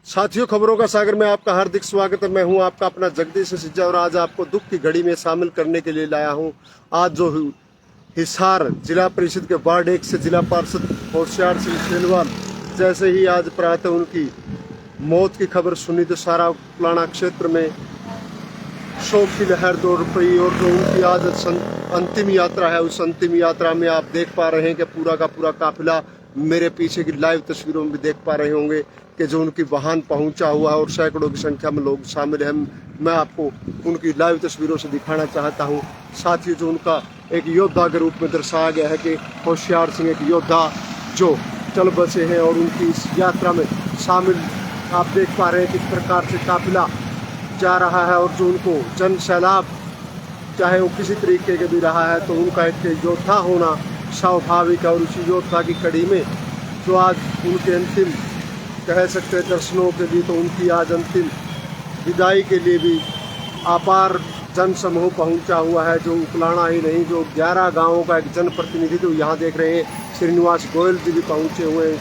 साथियों, खबरों का सागर में आपका हार्दिक स्वागत है। मैं हूं आपका अपना जगदीश सिज्जा और आज आपको दुख की घड़ी में शामिल करने के लिए लाया हूं। आज जो हिसार जिला परिषद के वार्ड 1 से जिला पार्षद होशियार सिंह सेलवाल जैसे ही आज प्रातः उनकी मौत की खबर सुनी तो सारा पुराना क्षेत्र में शोक की लहर दौड़ पड़ी। और जो उनकी आज अंतिम यात्रा है, उस अंतिम यात्रा में आप देख पा रहे हैं कि पूरा का पूरा काफिला, मेरे पीछे की लाइव तस्वीरों में भी देख पा रहे होंगे कि जो उनकी वाहन पहुंचा हुआ और सैकड़ों की संख्या में लोग शामिल हैं। मैं आपको उनकी लाइव तस्वीरों से दिखाना चाहता हूं। साथ ही जो उनका एक योद्धा के रूप में दर्शाया गया है कि होशियार सिंह एक योद्धा जो चल बसे हैं और उनकी इस यात्रा में शामिल आप देख पा रहे हैं किस प्रकार से काफिला जा रहा है। और जो उनको जन सैलाब चाहे वो किसी तरीके के भी रहा है तो उनका एक योद्धा होना स्वाभाविक है। और उसी योद्धा की कड़ी में जो आज उनके अंतिम कह सकते हैं दर्शनों के लिए, तो उनकी आज अंतिम विदाई के लिए भी अपार जन समूह पहुंचा हुआ है। जो उकलाना ही नहीं, जो 11 गांवों का एक जनप्रतिनिधि तो यहाँ देख रहे हैं श्रीनिवास गोयल जी भी पहुंचे हुए हैं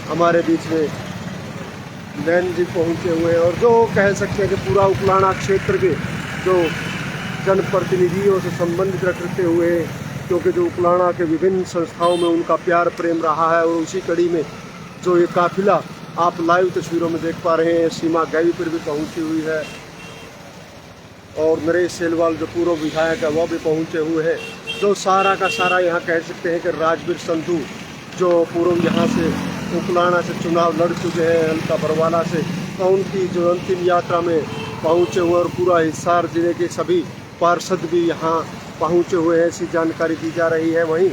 हमारे बीच में, नैन जी पहुंचे हुए हैं। और जो कह सकते हैं कि पूरा उकलाना क्षेत्र के जो जनप्रतिनिधियों से संबंधित रखते हुए, क्योंकि जो उकलाना के विभिन्न संस्थाओं में उनका प्यार प्रेम रहा है। और उसी कड़ी में जो ये काफिला आप लाइव तस्वीरों में देख पा रहे हैं, सीमा गैवी पर भी पहुंची हुई है और नरेश सेलवाल जो पूर्व विधायक है वो भी पहुंचे हुए हैं। जो सारा का सारा यहाँ कह सकते हैं कि राजवीर संधू जो पूर्व यहाँ से उकलाना से चुनाव लड़ चुके हैं हल्का बरवाला से, तो उनकी जो अंतिम यात्रा में पहुंचे हुए और पूरा हिसार जिले के सभी पार्षद भी यहाँ पहुंचे हुए हैं, ऐसी जानकारी दी जा रही है। वहीं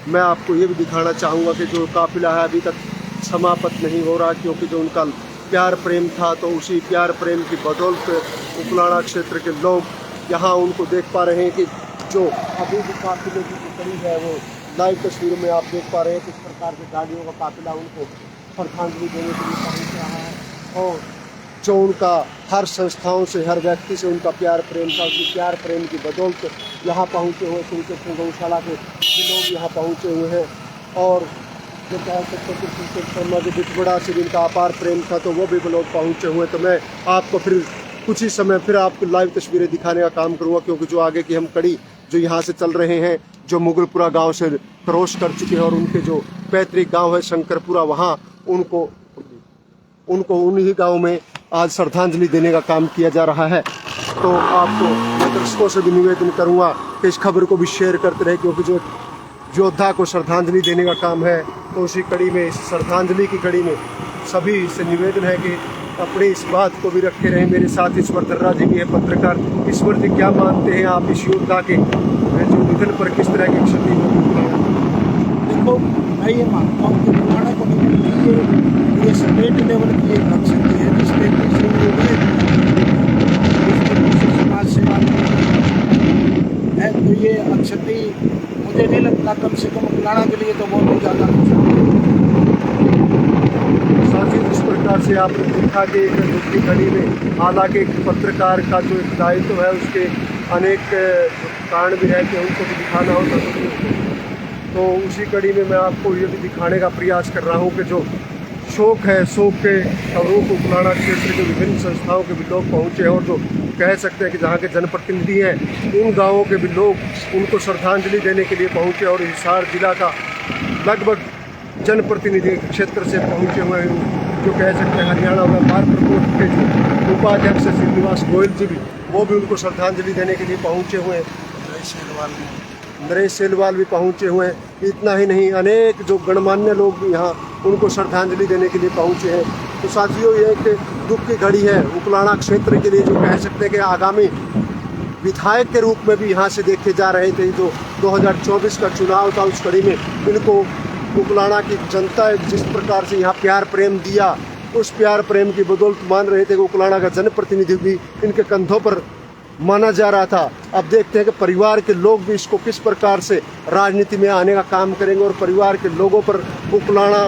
मैं आपको ये भी दिखाना चाहूँगा कि जो काफिला है अभी तक समाप्त नहीं हो रहा, क्योंकि जो उनका प्यार प्रेम था तो उसी प्यार प्रेम की बदौलत उकलाना क्षेत्र के लोग यहाँ उनको देख पा रहे हैं कि जो अभी भी काफिले की जो कड़ी है वो लाइव तस्वीरों में आप देख पा रहे हैं किस प्रकार के गाड़ियों का काफिला उनको श्रद्धांजलि देने के लिए पहुँच रहा है। और जो उनका हर संस्थाओं से, हर व्यक्ति से उनका प्यार प्रेम था, उसी प्यार प्रेम की बदौलत यहाँ पहुँचे हुए सिंह गौशाला के लोग यहाँ पहुँचे हुए हैं। और जो कह सकते हैं कि शर्मा जी बिटबड़ा से जिनका अपार प्रेम था तो वो भी लोग पहुँचे हुए। तो मैं आपको फिर कुछ ही समय फिर आपको लाइव तस्वीरें दिखाने का काम करूँगा, क्योंकि जो आगे की हम कड़ी जो यहाँ से चल रहे हैं, जो मुगलपुरा गांव से क्रॉस कर चुके हैं और उनके जो पैतृक गांव है शंकरपुरा, वहाँ उनको उन्हीं गाँव में आज श्रद्धांजलि देने का काम किया जा रहा है। तो आपको मैं दर्शकों से भी निवेदन करूँगा कि इस खबर को भी शेयर करते रहे, क्योंकि जो योद्धा को श्रद्धांजलि देने का काम है तो उसी कड़ी में, इस श्रद्धांजलि की कड़ी में सभी से निवेदन है कि अपनी इस बात को भी रखे रहें। मेरे साथ ईश्वर दर्रा जी भी है पत्रकार। ईश्वर जी, क्या मानते हैं आप इस योद्धा के जो निधन पर किस तरह की क्षति होगी? देखो, मैं ये मानता हूँ कि उकलाना कम्युनिटी ये स्टेट लेवल की एक क्षति है, जिसके पीछे समाज सेवा है। तो ये क्षति मुझे नहीं लगता, कम से कम उकलाना के लिए तो बहुत ज़्यादा साथी जिस प्रकार से आपने देखा कि एक दुख की घड़ी में हालांकि एक पत्रकार का जो एक दायित्व है उसके अनेक कारण भी है कि उनको भी दिखाना होता तो उसी कड़ी में मैं आपको ये भी दिखाने का प्रयास कर रहा हूँ कि जो शोक है, शोक के खबरों को उकलाना क्षेत्र के विभिन्न संस्थाओं के भी लोग पहुँचे हैं। और जो कह सकते हैं कि जहाँ के जनप्रतिनिधि हैं उन गाँवों के भी लोग उनको श्रद्धांजलि देने के लिए पहुँचे और हिसार जिला का लगभग जनप्रतिनिधि क्षेत्र से पहुँचे हुए हैं। जो कह सकते हैं हरियाणा व्यापार प्रकोष्ठ के जो उपाध्यक्ष श्रीनिवास गोयल जी भी, वो भी उनको श्रद्धांजलि देने के लिए पहुँचे हुए हैं। नरेश सेलवाल भी पहुँचे हुए हैं। इतना ही नहीं, अनेक जो गणमान्य लोग भी यहाँ उनको श्रद्धांजलि देने के लिए पहुँचे हैं। तो साथियों, ये एक दुख की घड़ी है उकलाना क्षेत्र के लिए, जो कह सकते हैं कि आगामी विधायक के रूप में भी यहाँ से देखे जा रहे थे। जो 2024 का चुनाव था उस कड़ी में इनको उकलाना की जनता जिस प्रकार से यहाँ प्यार प्रेम दिया, उस प्यार प्रेम की बदौलत मान रहे थे कि उकलाना का जनप्रतिनिधि भी इनके कंधों पर माना जा रहा था। अब देखते हैं कि परिवार के लोग भी इसको किस प्रकार से राजनीति में आने का काम करेंगे और परिवार के लोगों पर उकलाना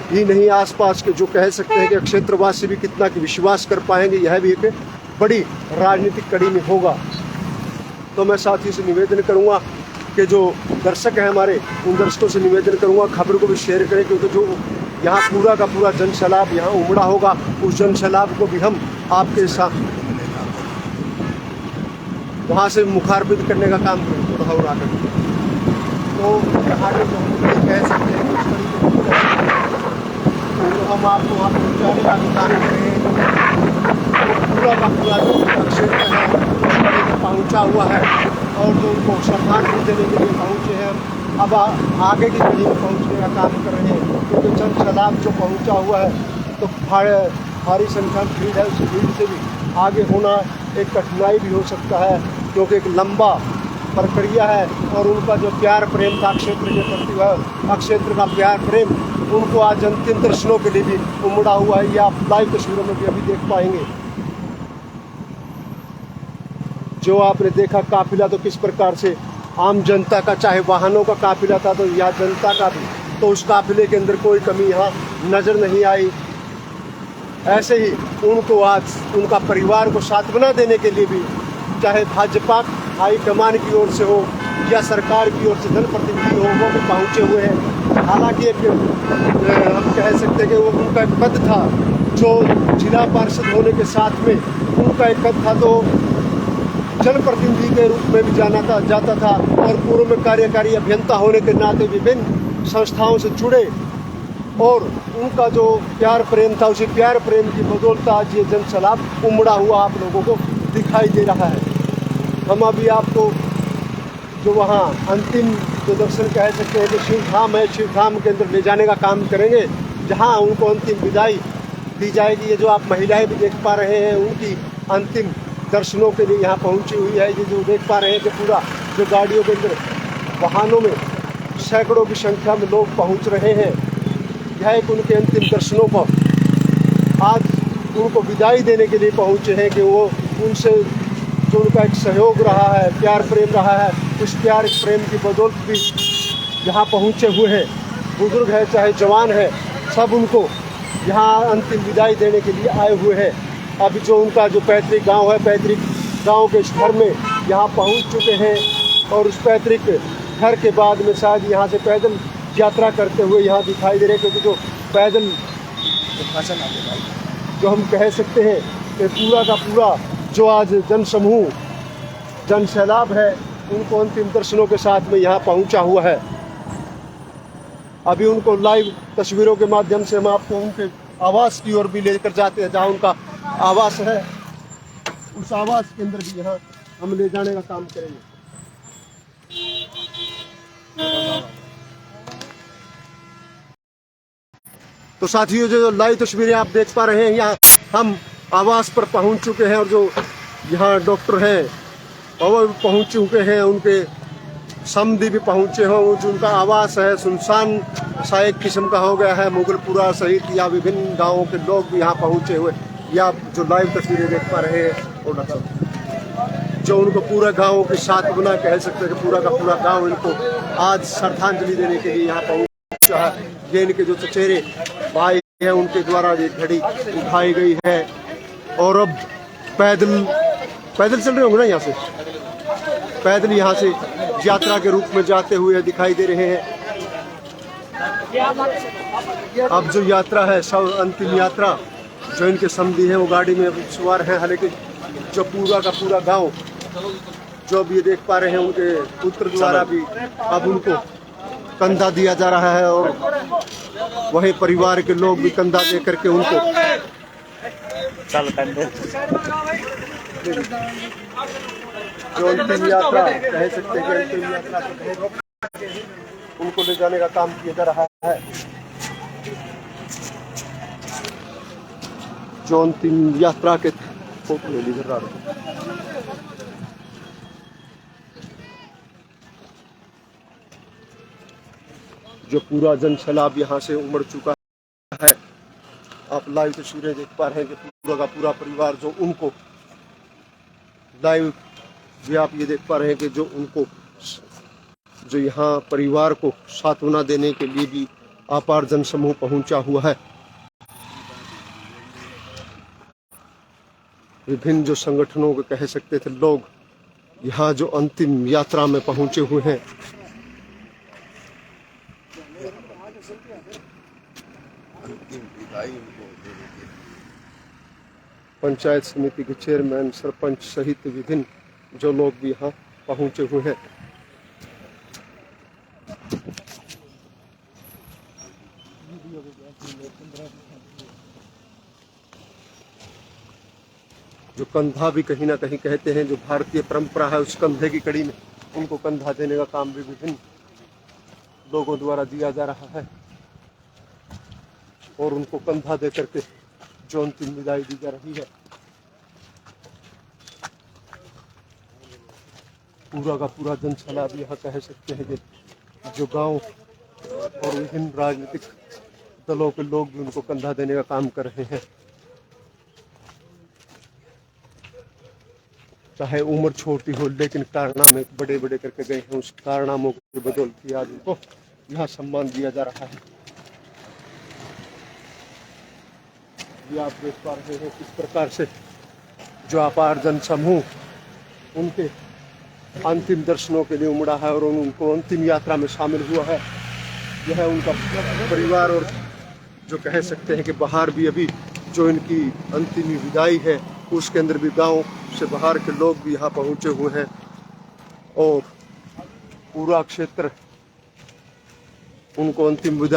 ही नहीं, आसपास के जो कह सकते हैं कि क्षेत्रवासी भी कितना कि विश्वास कर पाएंगे, यह भी एक बड़ी राजनीतिक कड़ी में होगा। तो मैं साथी से निवेदन करूँगा कि जो दर्शक हैं हमारे, उन दर्शकों से निवेदन करूँगा खबर को भी शेयर करें, क्योंकि जो यहाँ पूरा का पूरा जन सैलाब यहाँ उमड़ा होगा। उस जन सैलाब को भी हम आपके साथ वहाँ से मुखारबित करने का काम करें थोड़ा और आकर। तो यहाँ के जो हम कह सकते हैं कुछ तरीके तो हम आपको वहाँ पहुँचाने का काम करें। पूरा का पूरा जो क्षेत्र है पहुँचा हुआ है और जो उनको श्रद्धांजलि देने के लिए पहुँचे हैं। अब आगे की कड़ी में पहुँचने का काम कर रहे हैं, क्योंकि जन सैलाब जो पहुँचा हुआ है तो भारी संख्या में भीड़ है। उस भीड़ से भी आगे होना एक कठिनाई भी हो सकता है, क्योंकि एक लंबा प्रक्रिया है। और उनका जो प्यार प्रेम था क्षेत्र के प्रति वह क्षेत्र का प्यार प्रेम उनको आज अंतिम दर्शनों के लिए भी उमड़ा हुआ है। ये आप लाइव तस्वीरों में भी अभी देख पाएंगे। जो आपने देखा काफिला तो किस प्रकार से आम जनता का, चाहे वाहनों का काफिला था तो या जनता का भी, तो उस काफिले के अंदर कोई कमी यहाँ नजर नहीं आई। ऐसे ही उनको आज उनका परिवार को सांत्वना देने के लिए भी चाहे भाजपा हाईकमान की ओर से हो या सरकार की ओर से जनप्रतिनिधि हो, वो भी पहुँचे हुए हैं। हालांकि एक हम कह सकते हैं कि वो उनका एक पद था जो जिला पार्षद होने के साथ में उनका एक पद था, तो जनप्रतिनिधि के रूप में भी जाता था और पूर्व में कार्यकारी अभियंता होने के नाते विभिन्न संस्थाओं से जुड़े और उनका जो प्यार प्रेम था उसी प्यार प्रेम की बदौलत आज ये जन सैलाब उमड़ा हुआ आप लोगों को दिखाई दे रहा है। हम अभी आपको जो वहाँ अंतिम जो दर्शन कह सकते हैं कि शिवधाम है, शिवधाम के अंदर ले जाने का काम करेंगे, जहाँ उनको अंतिम विदाई दी जाएगी। ये जो आप महिलाएं भी देख पा रहे हैं उनकी अंतिम दर्शनों के लिए यहाँ पहुँची हुई है। ये जो देख पा रहे हैं कि पूरा जो गाड़ियों के अंदर वाहनों में सैकड़ों की संख्या में लोग पहुँच रहे हैं। यह एक उनके अंतिम दर्शनों पर आज उनको विदाई देने के लिए पहुँचे हैं कि वो उनसे जो उनका एक सहयोग रहा है, प्यार प्रेम रहा है, उस प्यार प्रेम की बदौलत भी यहाँ पहुँचे हुए हैं। बुजुर्ग है चाहे जवान है, सब उनको यहाँ अंतिम विदाई देने के लिए आए हुए हैं। अभी जो उनका जो पैतृक गांव है, पैतृक गांव के घर में यहाँ पहुँच चुके हैं और उस पैतृक घर के बाद में शायद यहाँ से पैदल यात्रा करते हुए यहाँ दिखाई दे रहे हैं, क्योंकि जो पैदल जो हम कह सकते हैं कि पूरा का पूरा जो आज जन समूह जन सैलाब है उनको अंतिम दर्शनों के साथ में यहाँ पहुँचा हुआ है। अभी उनको लाइव तस्वीरों के माध्यम से हम आपको उनके आवास की ओर भी लेकर जाते हैं, जहाँ उनका आवास है। उस आवास के अंदर भी यहाँ हम ले जाने का काम करेंगे। तो साथियों जो लाइव तस्वीरें आप देख पा रहे हैं, यहाँ हम आवास पर पहुंच चुके हैं और जो यहाँ डॉक्टर हैं और पहुंच चुके हैं, उनके समधी भी पहुंचे हों। जो उनका आवास है सुनसान सा एक किस्म का हो गया है। मुगलपुरा सहित या विभिन्न गांवों के लोग भी यहाँ पहुंचे हुए, या जो लाइव तस्वीरें देख पा रहे हैं और जो उनको पूरा गाँव के साथ बना कह सकते हैं कि पूरा का पूरा गाँव इनको आज श्रद्धांजलि देने के लिए यहाँ पहुँचा है। ये इनके जो चचेरे भाई है उनके द्वारा ये घड़ी उठाई गई है और अब पैदल चल रहे होंगे ना, यहाँ से पैदल यहाँ से यात्रा के रूप में जाते हुए दिखाई दे रहे हैं। अब जो यात्रा है सब अंतिम यात्रा जो इनके समधी है वो गाड़ी में सवार हैं। हालांकि जो पूरा का पूरा गांव जो अब ये देख पा रहे हैं उनके पुत्र द्वारा भी अब उनको कंधा दिया जा रहा है और वही परिवार के लोग भी कंधा दे करके उनको जो अंतिम यात्रा कह सकते हैं कि अंतिम यात्रा उनको ले जाने का काम किया जा रहा है। जो अंतिम यात्रा के फोटो ले लीजिए रहा है। जो पूरा जन सैलाब यहाँ से उमड़ चुका है। आप लाइव तस्वीरें देख पा रहे हैं कि पूरा का पूरा परिवार जो उनको लाइव भी आप ये देख पा रहे हैं कि जो उनको जो यहाँ परिवार को सांत्वना देने के लिए भी अपार जन समूह पहुंचा हुआ है। विभिन्न जो संगठनों के कह सकते थे लोग यहाँ जो अंतिम यात्रा में पहुंचे हुए हैं। पंचायत समिति के चेयरमैन, सरपंच सहित विभिन्न जो लोग भी यहाँ पहुंचे हुए हैं। जो कंधा भी कहीं ना कहीं कहते हैं, जो भारतीय परंपरा है, उस कंधे की कड़ी में उनको कंधा देने का काम भी विभिन्न लोगों द्वारा दिया जा रहा है और उनको कंधा दे करके जो अंतिम विदाई दी जा रही है। पूरा का पूरा जनसैलाब यहाँ कह सकते हैं कि जो गांव और विभिन्न राजनीतिक दलों के लोग भी उनको कंधा देने का काम कर रहे हैं। चाहे उम्र छोटी हो, लेकिन कारनामे बड़े बड़े करके गए हैं। उस कारनामों की बदौलत आज उनको यहाँ सम्मान दिया जा रहा है। ये आप देख पा रहे हैं किस प्रकार से जो अपार जन समूह उनके अंतिम दर्शनों के लिए उमड़ा है और उनको अंतिम यात्रा में शामिल हुआ है। यह उनका परिवार और जो कह सकते हैं कि बाहर भी अभी जो इनकी अंतिम विदाई है, उसके अंदर भी गांव से बाहर के लोग भी यहाँ पहुंचे हुए हैं और पूरा क्षेत्र उनको अंतिम विदाई